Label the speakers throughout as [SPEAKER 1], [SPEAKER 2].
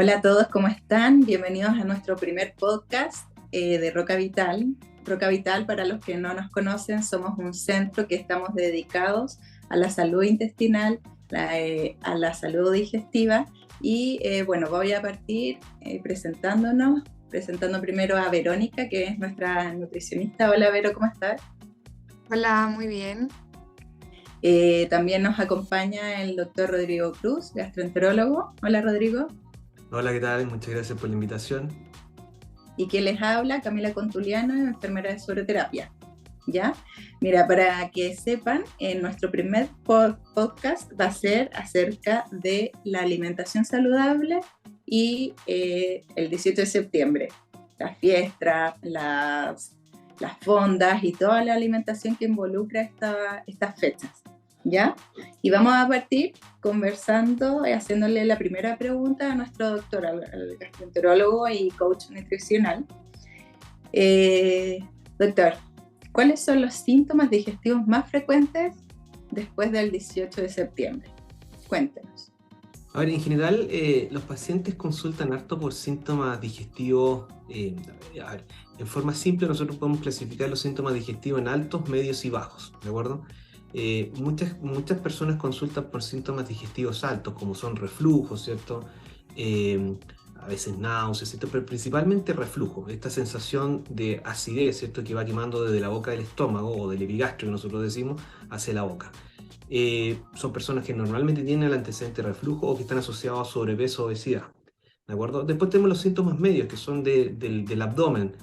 [SPEAKER 1] Hola a todos, ¿cómo están? Bienvenidos a nuestro primer podcast de Roca Vital. Roca Vital, para los que no nos conocen, somos un centro que estamos dedicados a la salud intestinal, a la salud digestiva y bueno, voy a partir presentando primero a Verónica, que es nuestra nutricionista. Hola Vero, ¿cómo estás?
[SPEAKER 2] Hola, muy bien.
[SPEAKER 1] También nos acompaña el doctor Rodrigo Cruz, gastroenterólogo. Hola Rodrigo.
[SPEAKER 3] Hola, ¿qué tal? Muchas gracias por la invitación.
[SPEAKER 1] Y que les habla Camila Contuliano, enfermera de sueroterapia. ¿Ya? Mira, para que sepan, en nuestro primer podcast va a ser acerca de la alimentación saludable y el 18 de septiembre, las fiestas, las fondas y toda la alimentación que involucra estas fechas. ¿Ya? Y vamos a partir conversando y haciéndole la primera pregunta a nuestro doctor, al gastroenterólogo y coach nutricional. Doctor, ¿cuáles son los síntomas digestivos más frecuentes después del 18 de septiembre? Cuéntenos.
[SPEAKER 3] A ver, en general, los pacientes consultan harto por síntomas digestivos. A ver, en forma simple, nosotros podemos clasificar los síntomas digestivos en altos, medios y bajos, ¿de acuerdo? Muchas personas consultan por síntomas digestivos altos, como son reflujos, ¿cierto? A veces náuseas, ¿cierto? Pero principalmente reflujo, esta sensación de acidez, ¿cierto? Que va quemando desde la boca del estómago o del epigastrio, que nosotros decimos, hacia la boca. Son personas que normalmente tienen el antecedente de reflujo o que están asociados a sobrepeso o obesidad, ¿de acuerdo? Después tenemos los síntomas medios, que son del abdomen.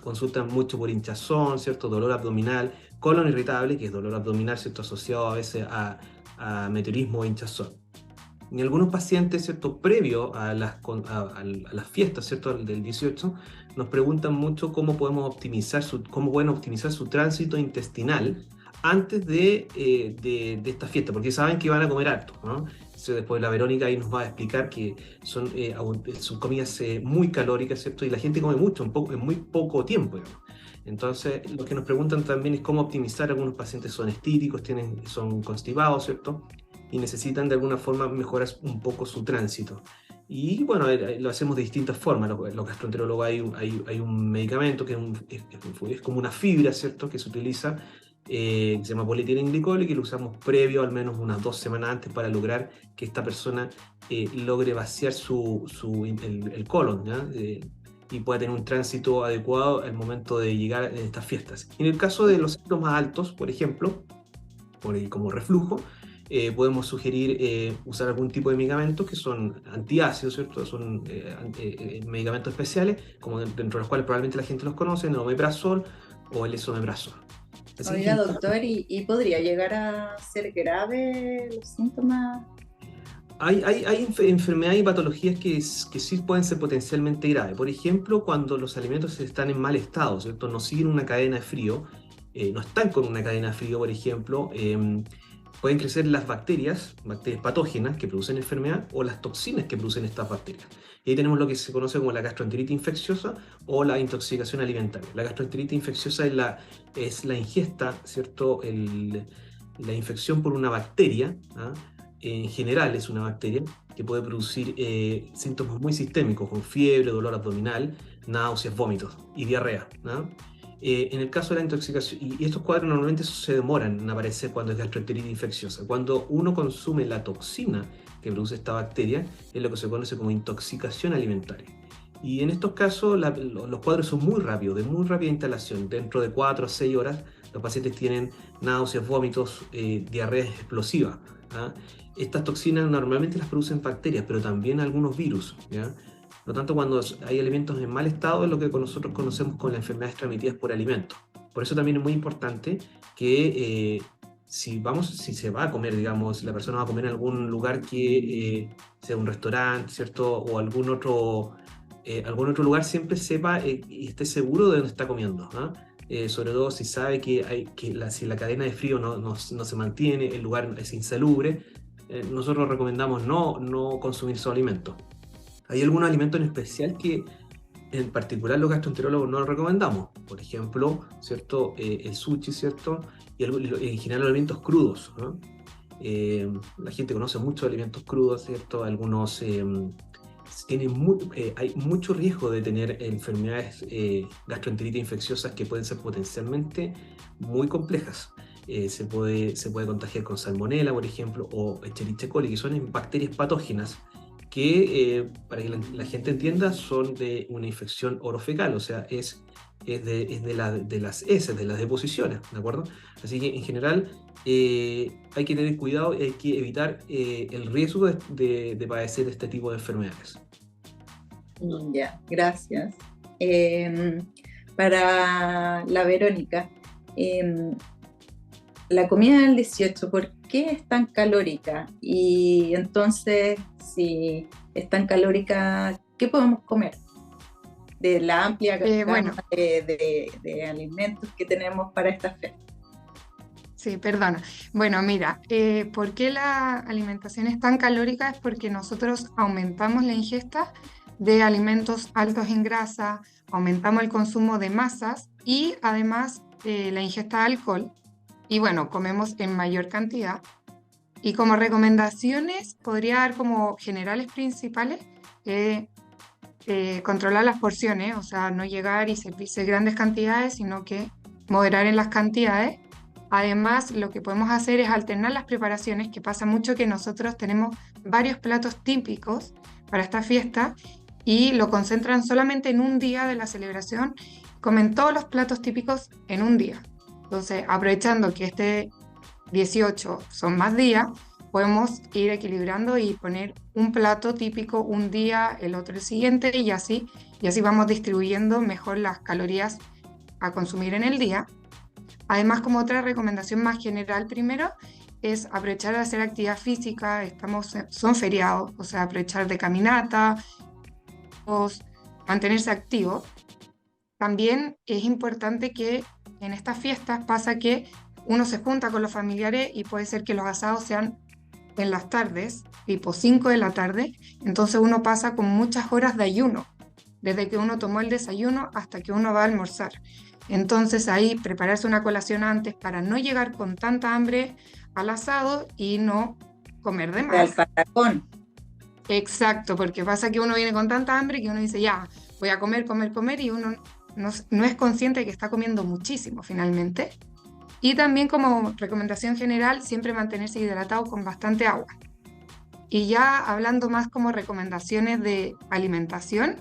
[SPEAKER 3] Consultan mucho por hinchazón, ¿cierto? Dolor abdominal, colon irritable, que es dolor abdominal, ¿cierto? Asociado a veces a meteorismo o hinchazón. En algunos pacientes, ¿cierto? Previo a las fiestas, ¿cierto? Del 18, nos preguntan mucho cómo pueden optimizar su tránsito intestinal antes de esta fiesta, porque saben que van a comer harto, ¿no? Entonces, después la Verónica ahí nos va a explicar que son comidas muy calóricas, ¿cierto? Y la gente come mucho en muy poco tiempo, digamos. Entonces, lo que nos preguntan también es cómo optimizar. Algunos pacientes son estíticos, son constipados, ¿cierto? Y necesitan de alguna forma mejorar un poco su tránsito. Y bueno, lo hacemos de distintas formas. Los gastroenterólogos hay un medicamento que es como una fibra, ¿cierto? Que se utiliza, que se llama polietilenglicol, y que lo usamos previo, al menos unas 2 semanas antes, para lograr que esta persona logre vaciar el colon, ¿ya? Y pueda tener un tránsito adecuado al momento de llegar a estas fiestas. En el caso de los síntomas altos, por ejemplo, como reflujo, podemos sugerir usar algún tipo de medicamentos que son antiácidos, ¿cierto? Son medicamentos especiales, como dentro de los cuales probablemente la gente los conoce, el omeprazol o el esomeprazol.
[SPEAKER 1] Oiga, doctor, ¿y podría llegar a ser grave los síntomas?
[SPEAKER 3] Hay enfermedades y patologías que sí pueden ser potencialmente graves. Por ejemplo, cuando los alimentos están en mal estado, ¿cierto? No siguen una cadena de frío, no están con una cadena de frío, por ejemplo, pueden crecer las bacterias patógenas que producen enfermedad, o las toxinas que producen estas bacterias. Y ahí tenemos lo que se conoce como la gastroenteritis infecciosa o la intoxicación alimentaria. La gastroenteritis infecciosa es la ingesta, ¿cierto? La infección por una bacteria, ¿ah? En general es una bacteria que puede producir síntomas muy sistémicos, con fiebre, dolor abdominal, náuseas, vómitos y diarrea, ¿no? En el caso de la intoxicación, y estos cuadros normalmente se demoran en aparecer cuando es gastroenteritis infecciosa. Cuando uno consume la toxina que produce esta bacteria, es lo que se conoce como intoxicación alimentaria. Y en estos casos los cuadros son muy rápidos, de muy rápida instalación. Dentro de 4 a 6 horas los pacientes tienen náuseas, vómitos, diarreas explosivas, ¿ah? Estas toxinas normalmente las producen bacterias, pero también algunos virus, ¿ya? Por lo tanto, cuando hay alimentos en mal estado, es lo que nosotros conocemos como las enfermedades transmitidas por alimentos. Por eso también es muy importante que si se va a comer, digamos, la persona va a comer en algún lugar que sea un restaurante, ¿cierto? O algún otro lugar, siempre sepa y esté seguro de dónde está comiendo, ¿no? Sobre todo si sabe si la cadena de frío no se mantiene, el lugar es insalubre, nosotros recomendamos no consumir esos alimentos. Hay algunos alimentos en especial que en particular los gastroenterólogos no lo recomendamos. Por ejemplo, ¿cierto? El sushi, ¿cierto? Y en general los alimentos crudos, ¿no? La gente conoce muchos alimentos crudos, ¿cierto? Algunos hay mucho riesgo de tener enfermedades gastroenteritis infecciosas que pueden ser potencialmente muy complejas. Se puede contagiar con salmonela, por ejemplo, o Escherichia coli, que son bacterias patógenas que, para que la gente entienda, son de una infección orofecal, o sea, de las heces, de las deposiciones, ¿de acuerdo? Así que en general hay que tener cuidado y hay que evitar el riesgo de padecer este tipo de enfermedades.
[SPEAKER 1] Ya, gracias. Para la Verónica, la comida del 18, ¿por qué es tan calórica? Y entonces, si es tan calórica, ¿qué podemos comer? De la amplia gama
[SPEAKER 2] Bueno,
[SPEAKER 1] de alimentos que tenemos para esta fecha.
[SPEAKER 2] sí, perdona. Bueno, mira, ¿por qué la alimentación es tan calórica? Es porque nosotros aumentamos la ingesta de alimentos altos en grasa, aumentamos el consumo de masas y además la ingesta de alcohol. Y bueno, comemos en mayor cantidad. Y como recomendaciones, podría dar como generales principales, controlar las porciones, o sea, no llegar y servirse grandes cantidades, sino que moderar en las cantidades. Además, lo que podemos hacer es alternar las preparaciones, que pasa mucho que nosotros tenemos varios platos típicos para esta fiesta y lo concentran solamente en un día de la celebración, comen todos los platos típicos en un día. Entonces, aprovechando que este 18 son más días, podemos ir equilibrando y poner un plato típico un día, el otro el siguiente y así vamos distribuyendo mejor las calorías a consumir en el día. Además, como otra recomendación más general, primero es aprovechar de hacer actividad física, son feriados, o sea, aprovechar de caminata, mantenerse activo. También es importante que en estas fiestas pasa que uno se junta con los familiares y puede ser que los asados sean en las tardes, tipo 5 de la tarde, entonces uno pasa con muchas horas de ayuno, desde que uno tomó el desayuno hasta que uno va a almorzar. Entonces ahí prepararse una colación antes para no llegar con tanta hambre al asado y no comer de más.
[SPEAKER 1] Al patacón.
[SPEAKER 2] Exacto, porque pasa que uno viene con tanta hambre que uno dice, ya, voy a comer, comer, comer, y uno no es consciente de que está comiendo muchísimo finalmente. Y también como recomendación general, siempre mantenerse hidratado con bastante agua. Y ya hablando más como recomendaciones de alimentación,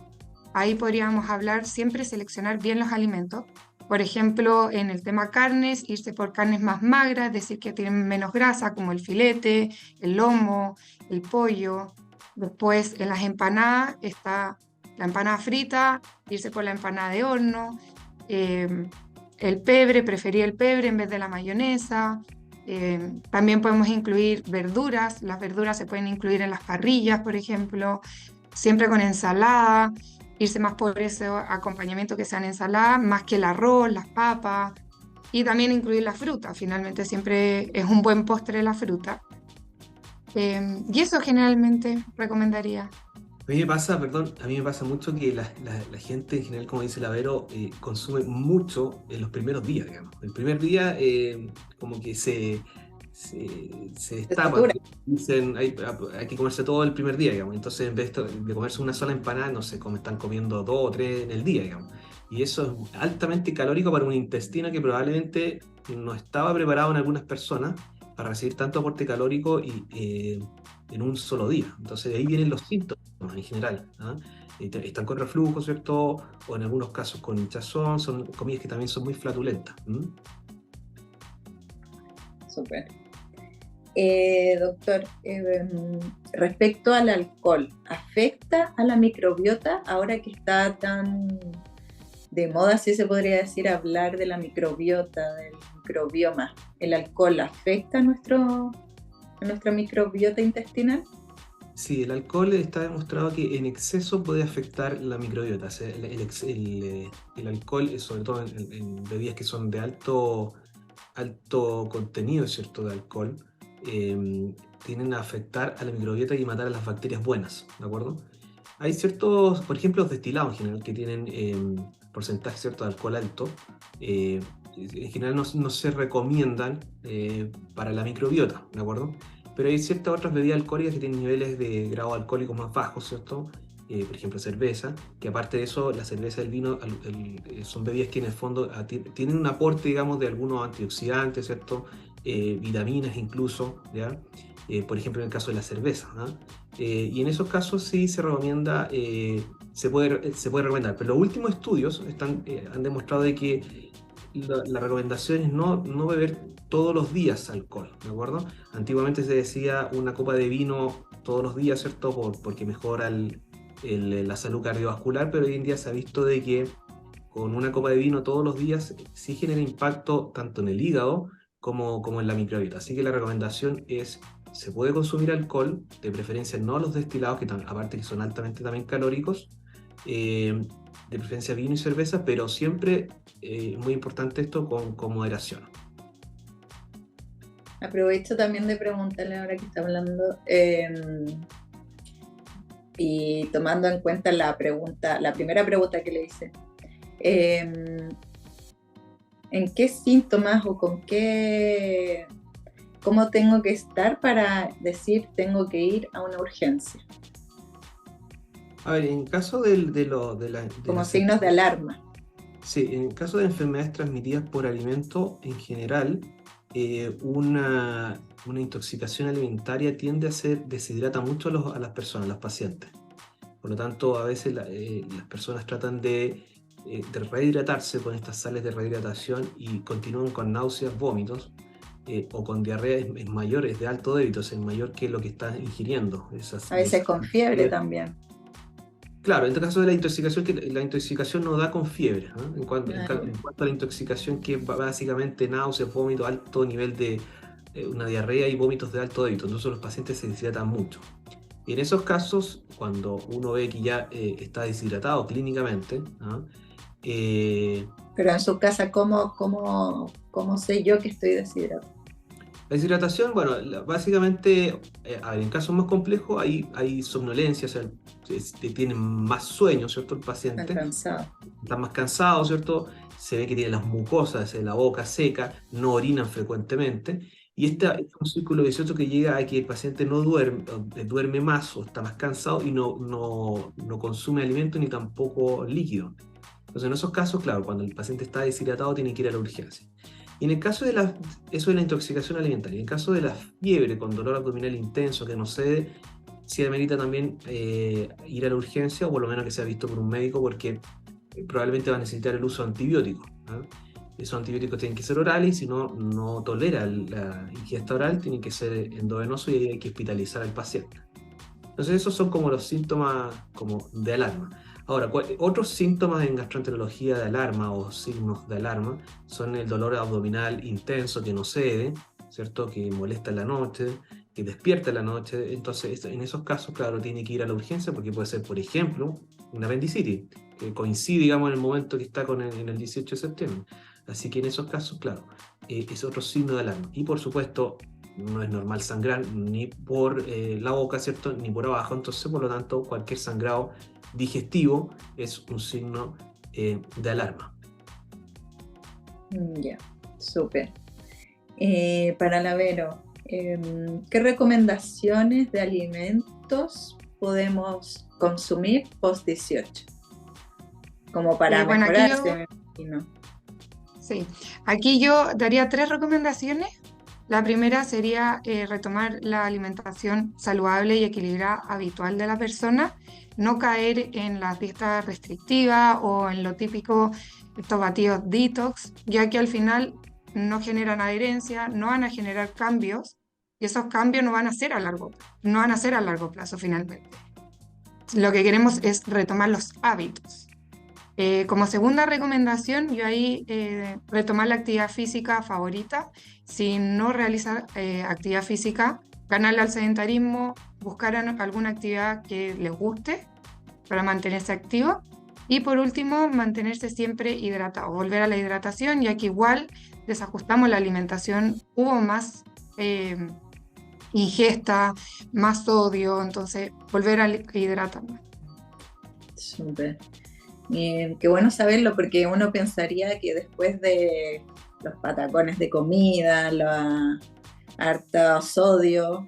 [SPEAKER 2] ahí podríamos hablar siempre seleccionar bien los alimentos. Por ejemplo, en el tema carnes, irse por carnes más magras, es decir, que tienen menos grasa, como el filete, el lomo, el pollo. Después en las empanadas está la empanada frita, irse por la empanada de horno. El pebre, preferir el pebre en vez de la mayonesa. También podemos incluir verduras. Las verduras se pueden incluir en las parrillas, por ejemplo, siempre con ensalada, irse más por ese acompañamiento que sean ensaladas, más que el arroz, las papas, y también incluir la fruta. Finalmente siempre es un buen postre la fruta. Y eso generalmente recomendaría.
[SPEAKER 3] A mí me pasa mucho que la gente en general, como dice la Vero, consume mucho en los primeros días, digamos. El primer día como que se destapa, dicen hay que comerse todo el primer día, digamos. Entonces en vez de comerse una sola empanada, no sé, como están comiendo 2 o 3 en el día, digamos. Y eso es altamente calórico para un intestino que probablemente no estaba preparado en algunas personas para recibir tanto aporte calórico y en un solo día. Entonces de ahí vienen los síntomas en general, ¿ah? Están con reflujo, ¿cierto? O en algunos casos con hinchazón, son comidas que también son muy flatulentas.
[SPEAKER 1] Súper. Doctor, respecto al alcohol, ¿afecta a la microbiota ahora que está tan de moda, si se podría decir, hablar de la microbiota, del microbioma? ¿El alcohol afecta a nuestra microbiota intestinal?
[SPEAKER 3] Sí, el alcohol está demostrado que en exceso puede afectar la microbiota. O sea, el alcohol, sobre todo en bebidas que son de alto contenido, ¿cierto?, de alcohol, tienden a afectar a la microbiota y matar a las bacterias buenas, ¿de acuerdo? Hay ciertos, por ejemplo, los destilados en general que tienen porcentaje, ¿cierto?, de alcohol alto. En general no se recomiendan para la microbiota, ¿de acuerdo? Pero hay ciertas otras bebidas alcohólicas que tienen niveles de grado alcohólico más bajos, ¿cierto? por ejemplo cerveza, que aparte de eso, la cerveza y el vino son bebidas que en el fondo tienen un aporte, digamos, de algunos antioxidantes, ¿cierto? Vitaminas incluso, ¿ya? Por ejemplo, en el caso de la cerveza, ¿no? Y en esos casos sí se recomienda, se puede recomendar, pero los últimos estudios han demostrado de que la recomendación es no beber todos los días alcohol, ¿de acuerdo? Antiguamente se decía una copa de vino todos los días, ¿cierto? Porque mejora la salud cardiovascular, pero hoy en día se ha visto de que con una copa de vino todos los días sí genera impacto tanto en el hígado como en la microbiota. Así que la recomendación es, se puede consumir alcohol, de preferencia no los destilados, que aparte que son altamente también calóricos, de preferencia vino y cerveza, pero siempre muy importante esto con moderación.
[SPEAKER 1] Aprovecho también de preguntarle ahora que está hablando, y tomando en cuenta la primera pregunta que le hice, ¿en qué síntomas o cómo tengo que estar para decir tengo que ir a una urgencia?
[SPEAKER 3] A ver, en caso
[SPEAKER 1] como signos de alarma.
[SPEAKER 3] Sí, en caso de enfermedades transmitidas por alimento, en general, una intoxicación alimentaria tiende a deshidrata mucho a las personas, a los pacientes. Por lo tanto, a veces las personas tratan de rehidratarse con estas sales de rehidratación y continúan con náuseas, vómitos, o con diarrea mayores, de alto débito, es mayor que lo que están ingiriendo.
[SPEAKER 1] A veces con fiebre también.
[SPEAKER 3] Claro, en este caso de la intoxicación, que la intoxicación no da con fiebre, ¿no? En cuanto a la intoxicación, que es básicamente náuseas, vómitos, alto nivel de una diarrea y vómitos de alto débito, entonces los pacientes se deshidratan mucho. Y en esos casos, cuando uno ve que ya está deshidratado clínicamente, ¿no?
[SPEAKER 1] Pero en su casa, ¿cómo sé yo que estoy deshidratado?
[SPEAKER 3] La deshidratación, bueno, básicamente, en casos más complejos hay somnolencia, o sea, tienen más sueño, ¿cierto? El paciente está más cansado, ¿cierto? Se ve que tiene las mucosas de la boca seca, no orinan frecuentemente, y este es un círculo vicioso que llega a que el paciente no duerme más o está más cansado y no consume alimento ni tampoco líquido. Entonces, en esos casos, claro, cuando el paciente está deshidratado, tiene que ir a la urgencia. Y en el caso de eso es la intoxicación alimentaria. En el caso de la fiebre con dolor abdominal intenso que no cede, sí amerita también ir a la urgencia, o por lo menos que sea visto por un médico, porque probablemente va a necesitar el uso de antibióticos, ¿no? Esos antibióticos tienen que ser orales, y si no tolera la ingesta oral, tiene que ser endovenoso y ahí hay que hospitalizar al paciente. Entonces esos son como los síntomas como de alarma. Ahora, otros síntomas en gastroenterología de alarma o signos de alarma son el dolor abdominal intenso que no cede, ¿cierto? Que molesta en la noche, que despierta en la noche. Entonces, en esos casos, claro, tiene que ir a la urgencia porque puede ser, por ejemplo, una apendicitis, que coincide, digamos, en el momento que está en el 18 de septiembre. Así que en esos casos, claro, es otro signo de alarma. Y por supuesto, no es normal sangrar ni por la boca, ¿cierto? Ni por abajo. Entonces, por lo tanto, cualquier sangrado digestivo es un signo de alarma.
[SPEAKER 1] Ya, súper. Para la Vero, ¿qué recomendaciones de alimentos podemos consumir post-18? Como para mejorarse, me imagino.
[SPEAKER 2] Sí, aquí yo daría 3 recomendaciones. La primera sería retomar la alimentación saludable y equilibrada habitual de la persona, no caer en las dietas restrictivas o en lo típico, estos batidos detox, ya que al final no generan adherencia, no van a generar cambios, y esos cambios no van a ser a largo plazo finalmente. Lo que queremos es retomar los hábitos. Como segunda recomendación, yo ahí retomar la actividad física favorita. Si no realizar actividad física, ganarle al sedentarismo, buscar alguna actividad que les guste para mantenerse activo. Y por último, mantenerse siempre hidratado, volver a la hidratación, ya que igual desajustamos la alimentación, hubo más ingesta, más sodio, entonces volver a hidratarnos.
[SPEAKER 1] Súper. Qué bueno saberlo, porque uno pensaría que después de los patacones de comida, harta sodio,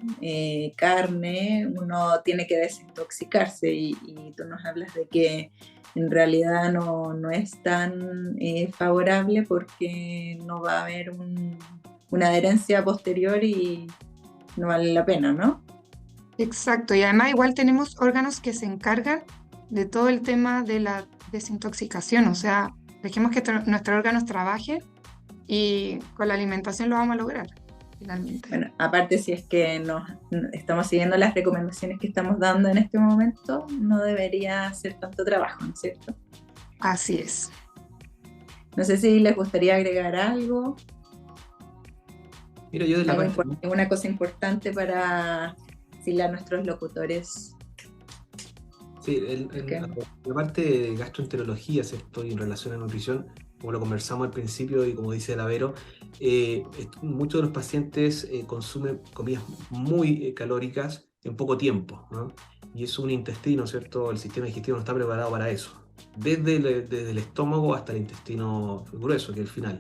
[SPEAKER 1] carne, uno tiene que desintoxicarse y tú nos hablas de que en realidad no es tan favorable porque no va a haber una adherencia posterior y no vale la pena, ¿no?
[SPEAKER 2] Exacto, y además igual tenemos órganos que se encargan de todo el tema de la desintoxicación, o sea, dejemos que nuestros órganos trabajen y con la alimentación lo vamos a lograr, finalmente.
[SPEAKER 1] Bueno, aparte si es que estamos siguiendo las recomendaciones que estamos dando en este momento, no debería hacer tanto trabajo, ¿no es cierto?
[SPEAKER 2] Así es.
[SPEAKER 1] No sé si les gustaría agregar algo,
[SPEAKER 3] Mira, yo de la parte...
[SPEAKER 1] alguna cosa importante para decirle a nuestros locutores.
[SPEAKER 3] Sí, la parte de gastroenterología, ¿cierto? Y en relación a nutrición, como lo conversamos al principio y como dice Lavero, muchos de los pacientes consumen comidas muy calóricas en poco tiempo, ¿no? Y es un intestino, ¿cierto? El sistema digestivo no está preparado para eso. Desde el estómago hasta el intestino grueso, que es el final.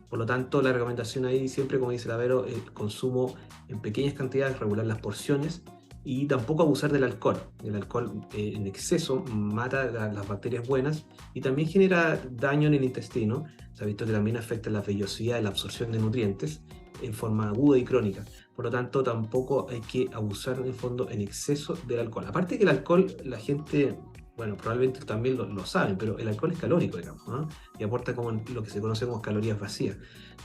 [SPEAKER 3] Por lo tanto, la recomendación ahí siempre, como dice Lavero, el consumo en pequeñas cantidades, regular las porciones y tampoco abusar del alcohol. El alcohol en exceso mata las bacterias buenas y también genera daño en el intestino. Se ha visto que también afecta la vellosidad y la absorción de nutrientes en forma aguda y crónica. Por lo tanto, tampoco hay que abusar en el fondo en exceso del alcohol. Aparte que el alcohol, la gente... Bueno, probablemente también lo saben, pero el alcohol es calórico, digamos, ¿no? Y aporta como lo que se conoce como calorías vacías,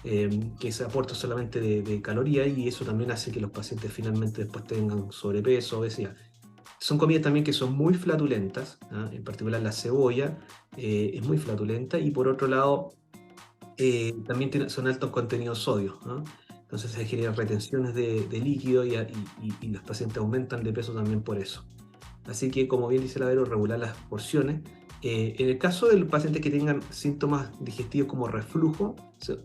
[SPEAKER 3] que se aporta solamente de calorías y eso también hace que los pacientes finalmente después tengan sobrepeso, obesidad. Son comidas también que son muy flatulentas, ¿no? En particular la cebolla es muy flatulenta y por otro lado también son altos contenidos sodio, ¿no? Entonces se generan retenciones de líquido y los pacientes aumentan de peso también por eso. Así que, como bien dice Lavero, regular las porciones. En el caso de los pacientes que tengan síntomas digestivos como reflujo,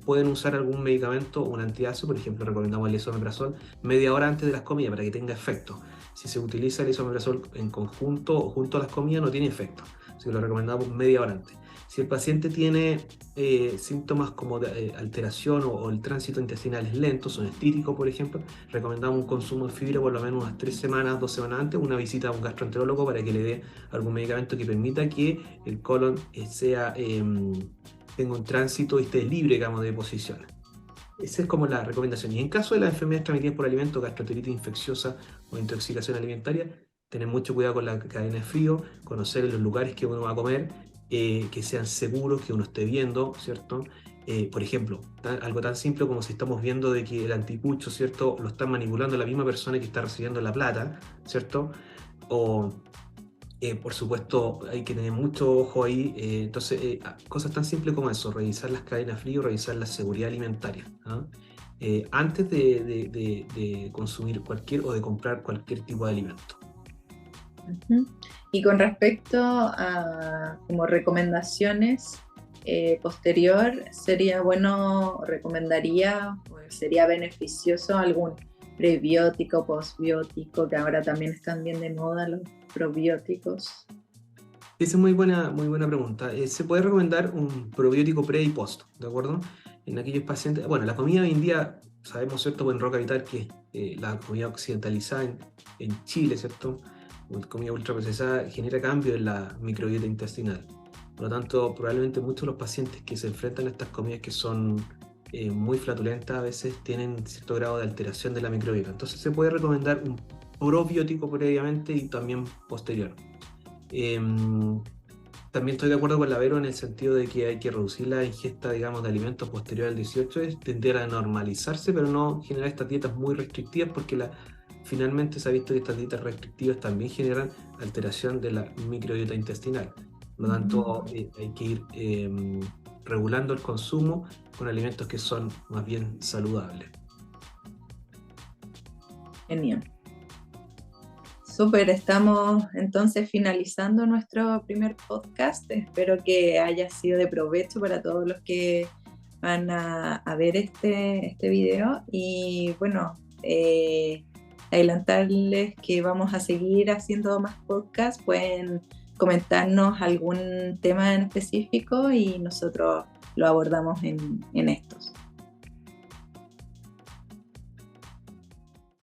[SPEAKER 3] pueden usar algún medicamento, un antiácido, por ejemplo, recomendamos el esomeprazol media hora antes de las comidas para que tenga efecto. Si se utiliza el esomeprazol en conjunto o junto a las comidas, no tiene efecto. Así que lo recomendamos media hora antes. Si el paciente tiene síntomas como de alteración o el tránsito intestinal es lento, son estíticos, por ejemplo, recomendamos un consumo de fibra por lo menos unas 3 semanas, 2 semanas antes, una visita a un gastroenterólogo para que le dé algún medicamento que permita que el colon tenga un tránsito y esté libre, digamos, de posiciones. Esa es como la recomendación. Y en caso de las enfermedades transmitidas por alimentos, gastroenteritis infecciosa o intoxicación alimentaria, tener mucho cuidado con la cadena de frío, conocer los lugares que uno va a comer, que sean seguros, que uno esté viendo, ¿cierto? Por ejemplo, algo tan simple como si estamos viendo de que el anticucho, ¿cierto? Lo está manipulando la misma persona que está recibiendo la plata, ¿cierto? O, por supuesto, hay que tener mucho ojo ahí. Entonces, cosas tan simples como eso, revisar las cadenas frío, revisar la seguridad alimentaria, ¿no? Antes de consumir o de comprar cualquier tipo de alimento.
[SPEAKER 1] Uh-huh. Y con respecto a como recomendaciones posterior, sería bueno, recomendaría, pues sería beneficioso algún prebiótico, postbiótico, que ahora también están bien de moda los probióticos.
[SPEAKER 3] Esa es muy buena pregunta. Se puede recomendar un probiótico pre y post, ¿de acuerdo? En aquellos pacientes, bueno, la comida hoy en día, sabemos, ¿cierto? En Roca Vital que la comida occidentalizada en Chile, ¿cierto? Comida ultraprocesada genera cambio en la microbiota intestinal. Por lo tanto, probablemente muchos de los pacientes que se enfrentan a estas comidas que son muy flatulentas a veces tienen cierto grado de alteración de la microbiota. Entonces se puede recomendar un probiótico previamente y también posterior. También estoy de acuerdo con Lavero en el sentido de que hay que reducir la ingesta, digamos, de alimentos posterior al 18, es tender a normalizarse, pero no generar estas dietas muy restrictivas porque finalmente se ha visto que estas dietas restrictivas también generan alteración de la microbiota intestinal. Por lo tanto, hay que ir regulando el consumo con alimentos que son más bien saludables.
[SPEAKER 1] Genial. Súper, estamos entonces finalizando nuestro primer podcast. Espero que haya sido de provecho para todos los que van a ver este video. Y bueno, adelantarles que vamos a seguir haciendo más podcasts. Pueden comentarnos algún tema en específico y nosotros lo abordamos en estos.